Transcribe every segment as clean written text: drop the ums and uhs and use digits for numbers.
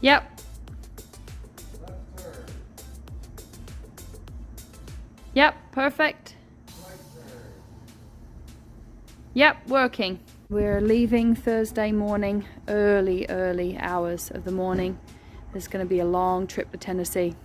Yep. Yep, perfect. Yep, working. We're leaving Thursday morning, early hours of the morning. There's going to be a long trip to Tennessee.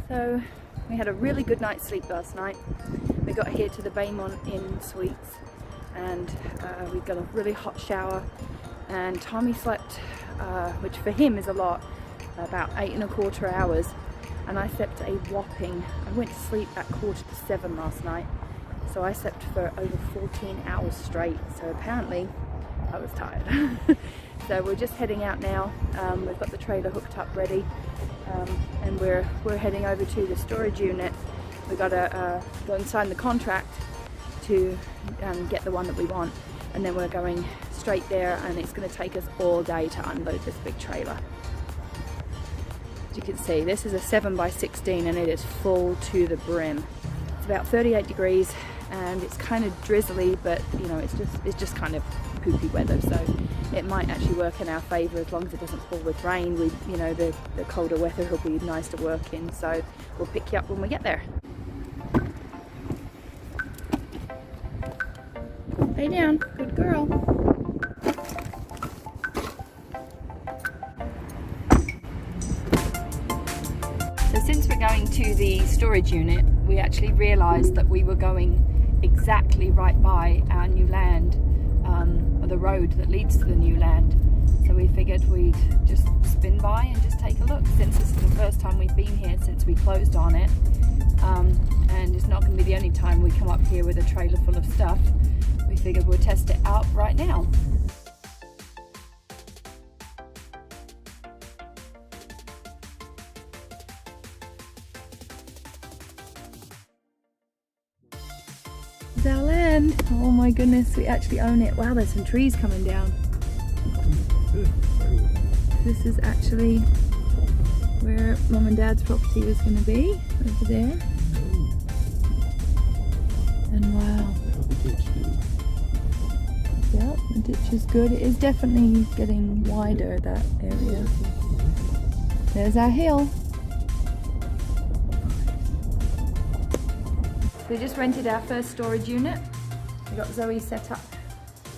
So we had a really good night's sleep last night. We got here to the Baymont Inn Suites and we got a really hot shower, and Tommy slept, which for him is a lot, about 8¼ hours, and I slept a whopping, I went to sleep at 6:45 last night, so I slept for over 14 hours straight, so apparently I was tired. So we're just heading out now. We've got the trailer hooked up ready, and we're heading over to the storage unit. We got to go and sign the contract to get the one that we want, and then we're going straight there, and it's going to take us all day to unload this big trailer. As you can see, this is a 7x16 and it is full to the brim. It's about 38 degrees and it's kind of drizzly, but you know, it's just kind of poopy weather, so it might actually work in our favor as long as it doesn't pour with rain. You know, the colder weather will be nice to work in, so we'll pick you up when we get there. Lay down, good girl. So since we're going to the storage unit, we actually realised that we were going exactly right by our new land, or the road that leads to the new land. So we figured we'd just spin by and just take a look, since this is the first time we've been here since we closed on it, and it's not going to be the only time we come up here with a trailer full of stuff. We figured we'll test it out right now. It's our land. Oh my goodness, we actually own it. Wow, there's some trees coming down. This is actually where Mum and Dad's property was going to be, over there. And wow. Yep, the ditch is good. It is definitely getting wider, that area. There's our hill. We just rented our first storage unit. We got Zoe set up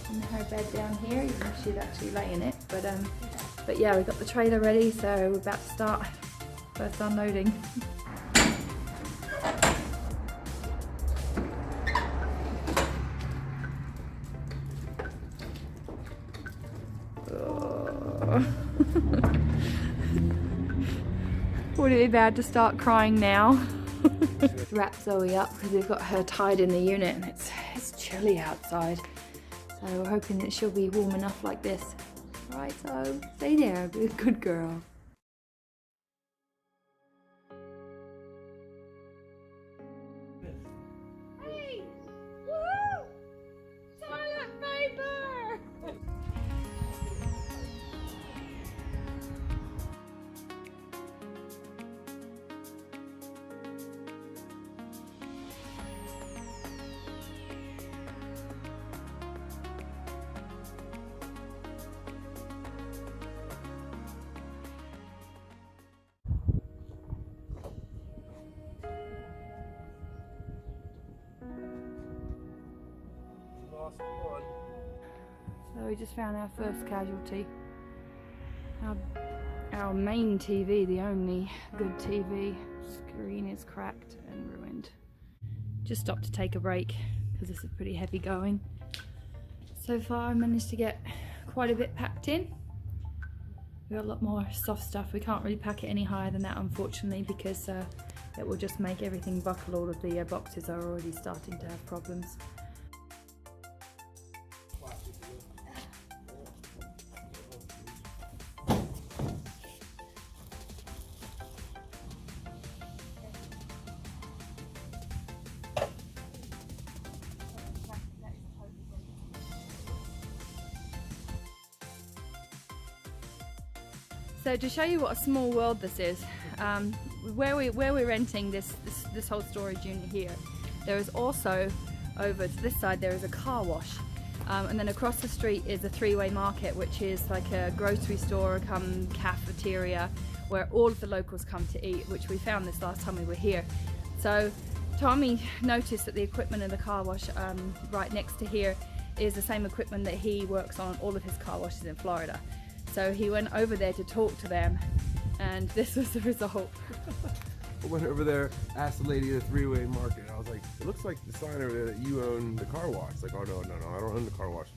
in her bed down here, even if she'd actually lay in it. But yeah, we got the trailer ready, so we're about to start first unloading. Would it be bad to start crying now? Wrap Zoe up because we've got her tied in the unit and it's chilly outside, so we're hoping that she'll be warm enough like this. Alright, so stay there, be a good girl. Hey! Woohoo! Toilet paper! So we just found our first casualty. Our main TV, the only good TV, screen is cracked and ruined. Just stopped to take a break because this is pretty heavy going. So far I managed to get quite a bit packed in. We've got a lot more soft stuff. We can't really pack it any higher than that, unfortunately, because it will just make everything buckle. All of the boxes are already starting to have problems. So to show you what a small world this is, where we're renting this whole storage unit here, there is also, over to this side, there is a car wash, and then across the street is a three-way market, which is like a grocery store come cafeteria where all of the locals come to eat, which we found this last time we were here. So Tommy noticed that the equipment in the car wash right next to here is the same equipment that he works on all of his car washes in Florida. So he went over there to talk to them, and this was the result. I went over there, asked the lady at the three-way market. I was like, it looks like the sign over there that you own the car wash. Like, oh no, I don't own the car wash.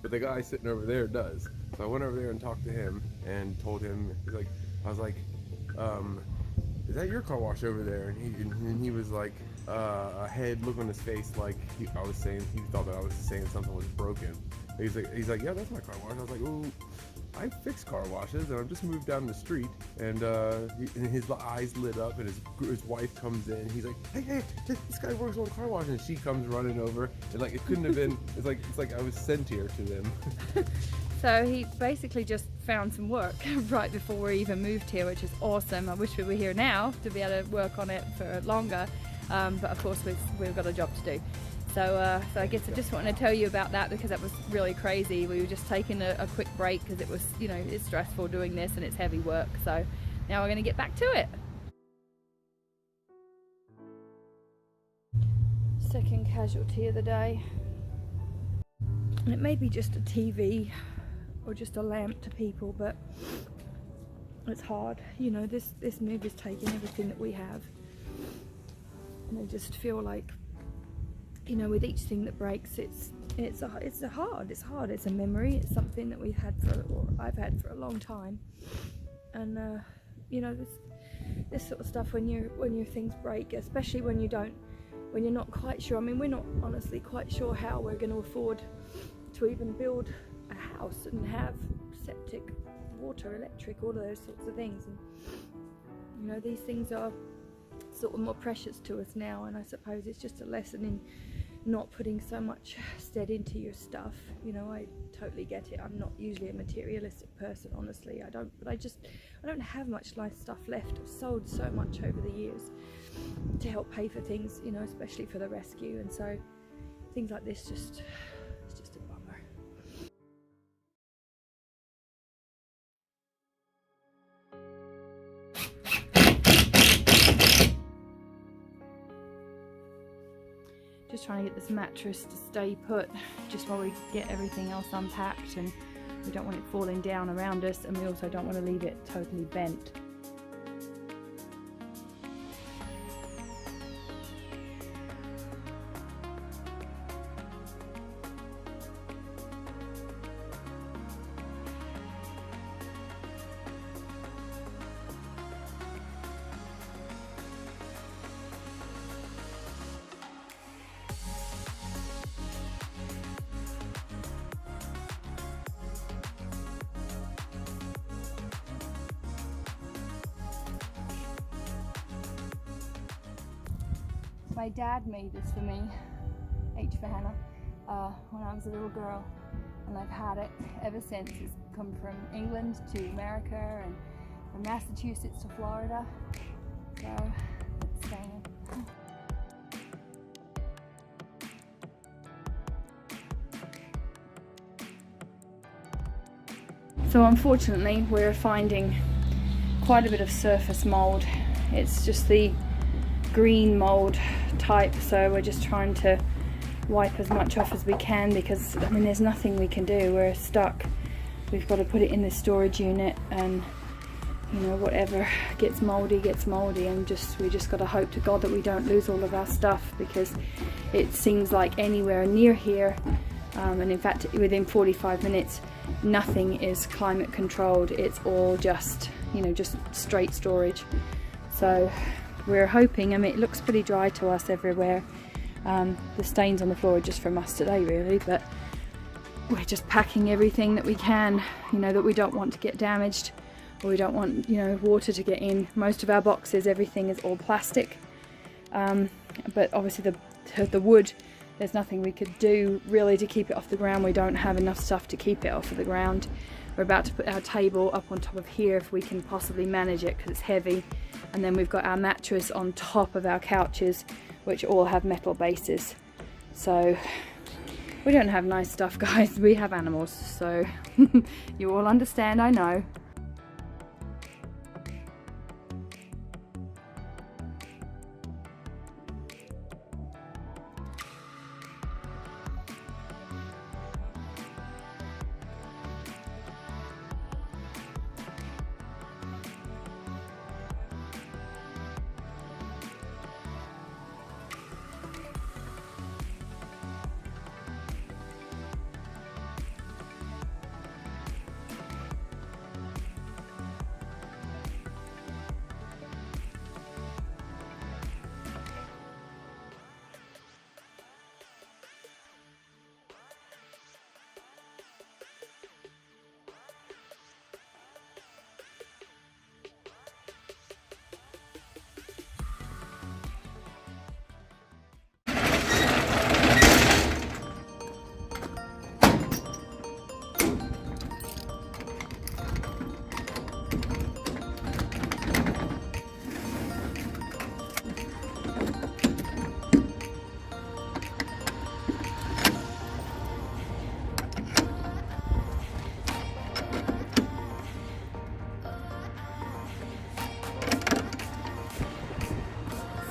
But the guy sitting over there does. So I went over there and talked to him and told him, I was like, is that your car wash over there? And he was like, a head look on his face like he thought that I was saying something was broken. He's like, yeah, that's my car wash. I was like, ooh, I fix car washes, and I've just moved down the street. And his eyes lit up, and his wife comes in. He's like, hey, this guy works on car wash, and she comes running over, and like it couldn't have been. It's like I was sent here to them. So he basically just found some work right before we even moved here, which is awesome. I wish we were here now to be able to work on it for longer, but of course we've got a job to do. So I guess I just wanted to tell you about that because that was really crazy. We were just taking a quick break because it was, you know, it's stressful doing this and it's heavy work. So now we're going to get back to it. Second casualty of the day. And it may be just a TV or just a lamp to people, but it's hard. You know, this move is taking everything that we have. And I just feel like, you know, with each thing that breaks, it's hard. It's a memory. It's something that I've had for a long time. And you know, this sort of stuff when your things break, especially when you're not quite sure. I mean, we're not honestly quite sure how we're going to afford to even build a house and have septic, water, electric, all of those sorts of things. And you know, these things are sort of more precious to us now, and I suppose it's just a lesson in not putting so much stead into your stuff. You know, I totally get it. I'm not usually a materialistic person, honestly. I don't have much nice stuff left. I've sold so much over the years to help pay for things, you know, especially for the rescue, and so things like this it's just a bummer. Just trying to get this mattress to stay put just while we get everything else unpacked, and we don't want it falling down around us, and we also don't want to leave it totally bent. My dad made this for me, H for Hannah, when I was a little girl, and I've had it ever since. It's come from England to America and from Massachusetts to Florida, so it's staying. So unfortunately we're finding quite a bit of surface mold. It's just the green mold type, so we're just trying to wipe as much off as we can because, I mean, there's nothing we can do. We're stuck. We've got to put it in the storage unit, and you know, whatever gets moldy, and we just got to hope to God that we don't lose all of our stuff, because it seems like anywhere near here, and in fact within 45 minutes, nothing is climate controlled. It's all just, you know, just straight storage. So we're hoping, I mean, it looks pretty dry to us everywhere. The stains on the floor are just from us today really, but we're just packing everything that we can, you know, that we don't want to get damaged, or we don't want, you know, water to get in. Most of our boxes, everything is all plastic, but obviously the wood, there's nothing we could do really to keep it off the ground. We don't have enough stuff to keep it off of the ground. We're about to put our table up on top of here if we can possibly manage it, because it's heavy, and then we've got our mattress on top of our couches, which all have metal bases. So we don't have nice stuff, guys. We have animals, so you all understand, I know.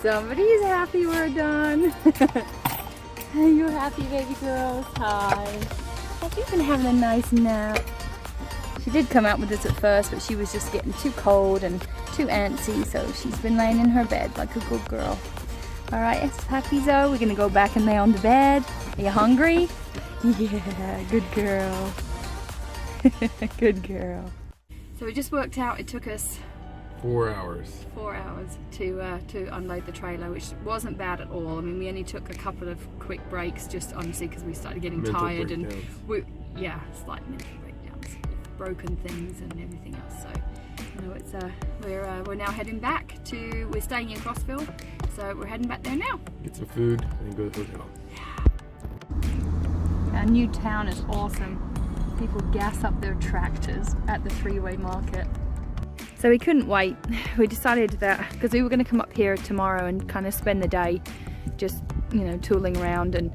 Somebody's happy we're done. Are you happy, baby girls? Hi. Have you been having a nice nap? She did come out with us at first, but she was just getting too cold and too antsy, so she's been laying in her bed like a good girl. Alright, it's happy Zoe. We're gonna go back and lay on the bed. Are you hungry? Yeah, good girl. Good girl. So we just worked out, it took us 4 hours. 4 hours to unload the trailer, which wasn't bad at all. I mean, we only took a couple of quick breaks, just honestly because we started getting tired, and slight mental breakdowns, broken things and everything else. So, you know, it's we're now heading back to. We're staying in Crossville, so we're heading back there now. Get some food and go to the hotel. Our new town is awesome. People gas up their tractors at the three-way market. So we couldn't wait. We decided that because we were going to come up here tomorrow and kind of spend the day just, you know, tooling around and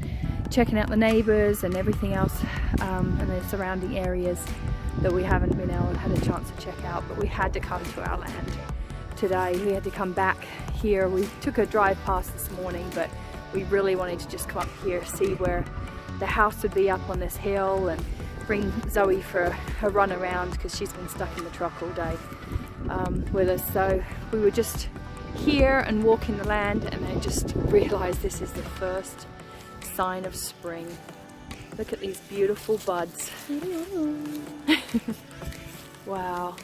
checking out the neighbours and everything else, and the surrounding areas that we haven't been able to had a chance to check out, but we had to come to our land today. We had to come back here. We took a drive past this morning, but we really wanted to just come up here, see where the house would be up on this hill, and bring Zoe for a run around because she's been stuck in the truck all day with us. So we were just here and walking the land, and I just realized this is the first sign of spring. Look at these beautiful buds. Wow.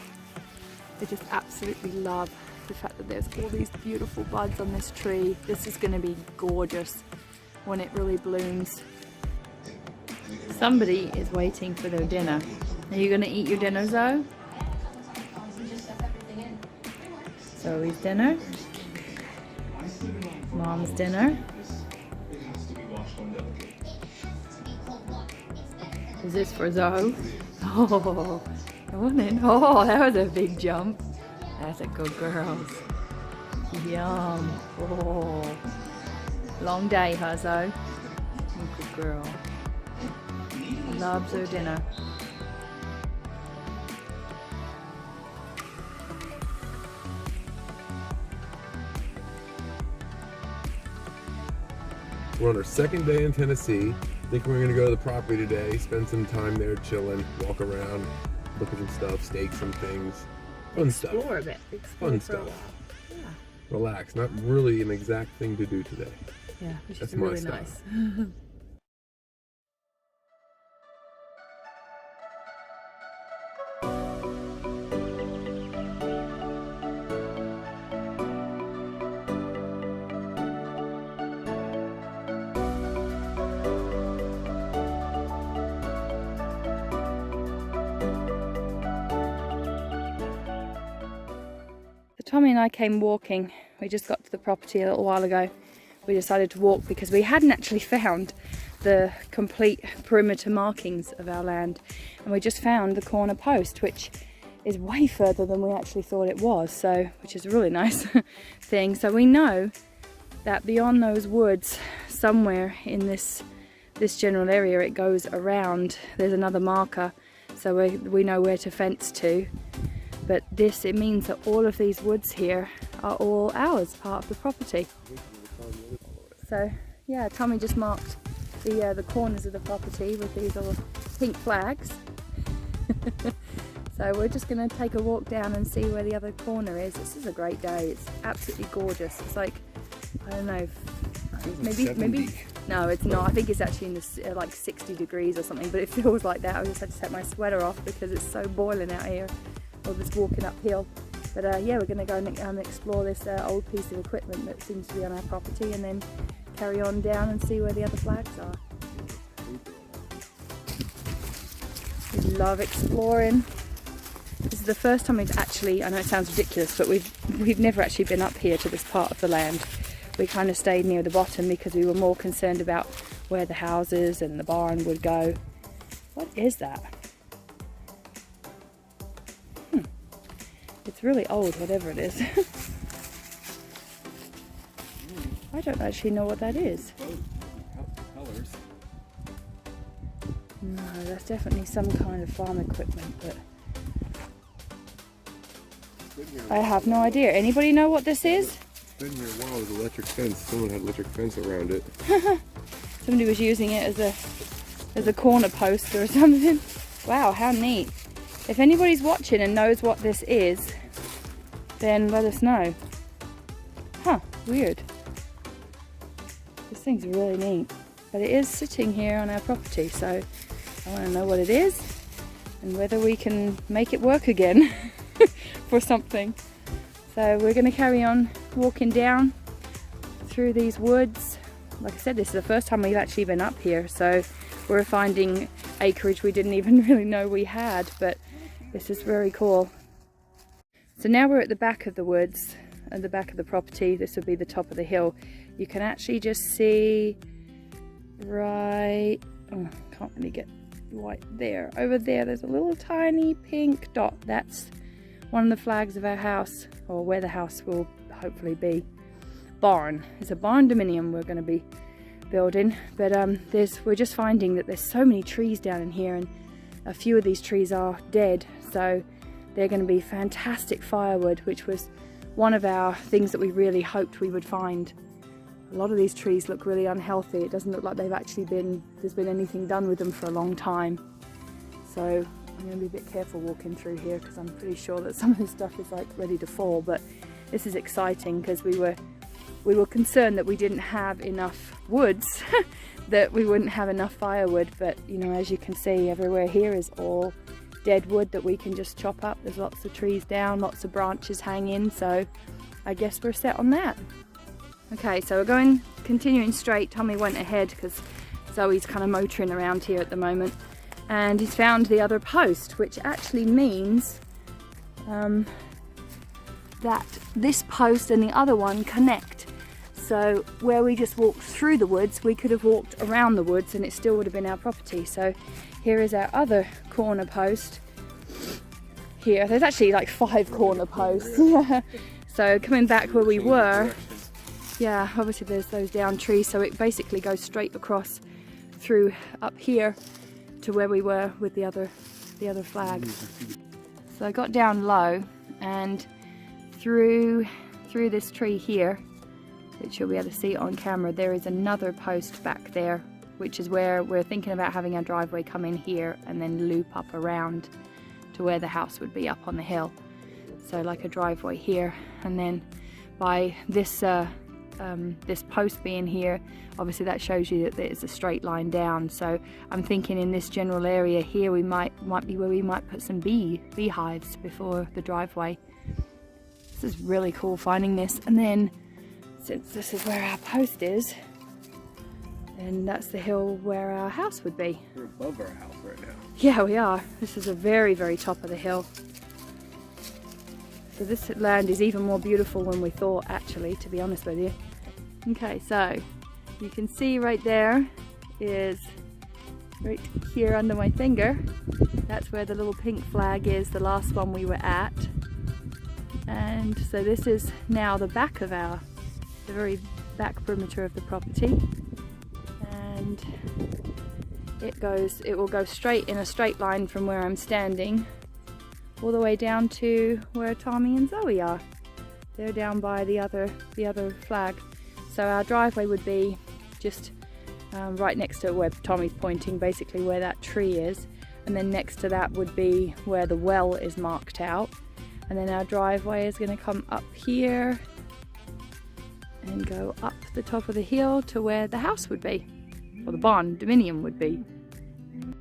I just absolutely love the fact that there's all these beautiful buds on this tree. This is going to be gorgeous when it really blooms. Somebody is waiting for their dinner. Are you going to eat your dinner, Zoe? Zoe's dinner. Mom's dinner. Is this for Zoe? Oh, come on. Oh, that was a big jump. That's a good girl. Yum. Oh, long day, huh, Zoe? Good girl. Loves her dinner. We're on our second day in Tennessee. I think we're gonna go to the property today, spend some time there chilling, walk around, look at some stuff, stake some things. explore a bit. Explore Fun for a stuff. while. Yeah. Relax. Not really an exact thing to do today. Yeah, which That's is my really style. nice. Tommy and I came walking. We just got to the property a little while ago. We decided to walk because we hadn't actually found the complete perimeter markings of our land, and we just found the corner post, which is way further than we actually thought it was, so which is a really nice thing. So we know that beyond those woods, somewhere in this general area, it goes around. There's another marker, so we know where to fence to. But it means that all of these woods here are all ours, part of the property. So yeah, Tommy just marked the corners of the property with these little pink flags. So we're just going to take a walk down and see where the other corner is. This is a great day. It's absolutely gorgeous. It's like, I don't know, maybe no, it's not. I think it's actually in the like 60 degrees or something, but it feels like that. I just had to take my sweater off because it's so boiling out here. Or just walking uphill. But yeah, we're going to go and explore this old piece of equipment that seems to be on our property, and then carry on down and see where the other flags are. We love exploring. This is the first time we've actually, I know it sounds ridiculous, but we've never actually been up here to this part of the land. We kind of stayed near the bottom because we were more concerned about where the houses and the barn would go. What is that? It's really old, whatever it is. I don't actually know what that is. Colors. No, that's definitely some kind of farm equipment, but I have no idea. Anybody know what this is? It's been here a while with electric fence. Someone had electric fence around it. Somebody was using it as a corner post or something. Wow, how neat. If anybody's watching and knows what this is, then let us know. Huh, weird. This thing's really neat. But it is sitting here on our property, so I want to know what it is and whether we can make it work again for something. So we're going to carry on walking down through these woods. Like I said, this is the first time we've actually been up here, so we're finding acreage we didn't even really know we had, but this is very cool. So now we're at the back of the woods, at the back of the property. This would be the top of the hill. You can actually just see right, oh, can't really get right there. Over there, there's a little tiny pink dot. That's one of the flags of our house, or where the house will hopefully be. Barn. It's a barn dominium we're going to be building, but we're just finding that there's so many trees down in here, and a few of these trees are dead, so they're going to be fantastic firewood, which was one of our things that we really hoped we would find. A lot of these trees look really unhealthy. It doesn't look like there's been anything done with them for a long time. So I'm going to be a bit careful walking through here because I'm pretty sure that some of this stuff is like ready to fall, but this is exciting because we were concerned that we didn't have enough woods, that we wouldn't have enough firewood, but you know, as you can see, everywhere here is all dead wood that we can just chop up. There's lots of trees down, lots of branches hanging, so I guess we're set on that. Okay, so we're continuing straight. Tommy went ahead because Zoe's kind of motoring around here at the moment, and he's found the other post, which actually means that this post and the other one connect. So where we just walked through the woods, we could have walked around the woods and it still would have been our property. So here is our other corner post. Here, there's actually like 5 corner posts. Yeah. So coming back where we were, yeah, obviously there's those down trees, so it basically goes straight across through up here to where we were with the other flag. So I got down low and through this tree here, which you'll be able to see on camera, there is another post back there, which is where we're thinking about having our driveway come in here and then loop up around to where the house would be up on the hill. so like a driveway here, and then by this this post being here, obviously that shows you that there's a straight line down. So I'm thinking in this general area here we might be where we might put some beehives before the driveway. This is really cool finding this. And then since this is where our post is, and that's the hill where our house would be. We're above our house right now. Yeah, we are. This is a very, very top of the hill. So this land is even more beautiful than we thought, actually, to be honest with you. Okay, so you can see right there is, right here under my finger, that's where the little pink flag is, the last one we were at. And so this is now the back of the very back perimeter of the property. And it will go straight in a straight line from where I'm standing all the way down to where Tommy and Zoe are. They're down by the other flag. So our driveway would be just right next to where Tommy's pointing, basically where that tree is, and then next to that would be where the well is marked out, and then our driveway is going to come up here and go up the top of the hill to where the house would be, or the barn dominium would be.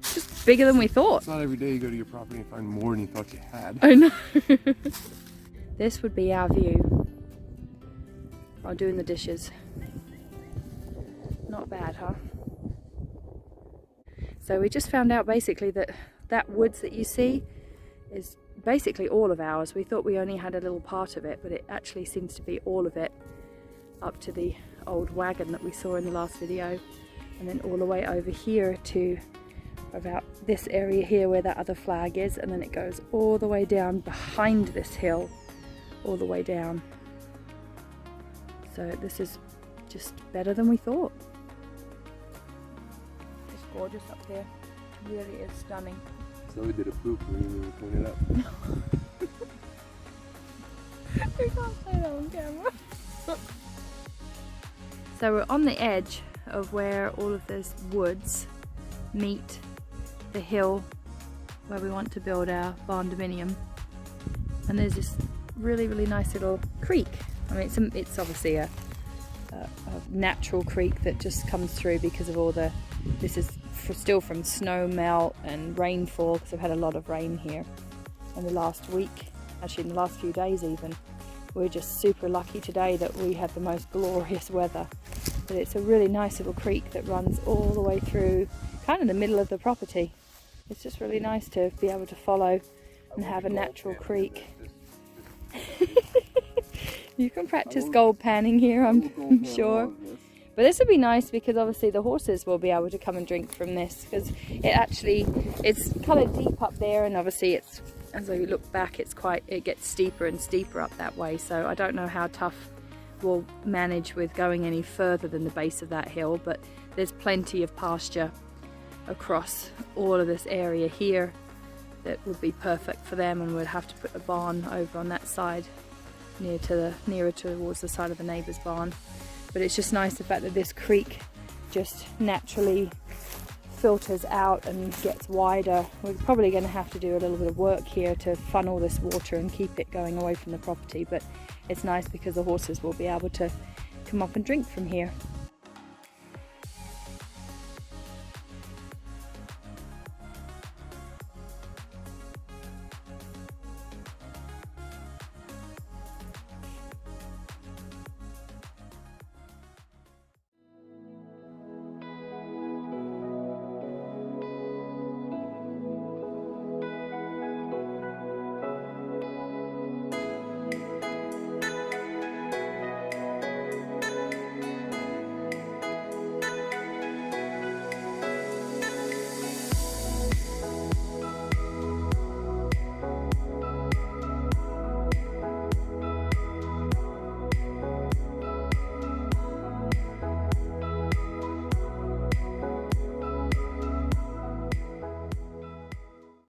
Just bigger than we thought. It's not every day you go to your property and find more than you thought you had. I know. This would be our view while doing the dishes. Not bad, huh? So we just found out basically that woods that you see is basically all of ours. We thought we only had a little part of it, but it actually seems to be all of it, up to the old wagon that we saw in the last video, and then all the way over here to about this area here where that other flag is, and then it goes all the way down behind this hill, all the way down. So this is just better than we thought. It's gorgeous up here. It really is stunning. So we did a poop when we cleaned it up. You can't say that on camera. So we're on the edge of where all of those woods meet the hill where we want to build our barn dominium, and there's this really, really nice little creek. I mean, it's obviously a natural creek that just comes through because of all the, this is still from snow melt and rainfall, because I've had a lot of rain here in the last week, actually in the last few days even. We're just super lucky today that we had the most glorious weather. But it's a really nice little creek that runs all the way through, kind of the middle of the property. It's just really nice to be able to follow and have a natural creek. You can practice gold panning here, I'm sure. But this would be nice because obviously the horses will be able to come and drink from this, because it's kind of deep up there, and obviously it's, as we look back, it gets steeper and steeper up that way. So I don't know how tough we'll manage with going any further than the base of that hill, but there's plenty of pasture across all of this area here that would be perfect for them, and we'd have to put a barn over on that side nearer towards the side of the neighbour's barn. But it's just nice the fact that this creek just naturally filters out and gets wider. We're probably going to have to do a little bit of work here to funnel this water and keep it going away from the property, but it's nice because the horses will be able to come up and drink from here.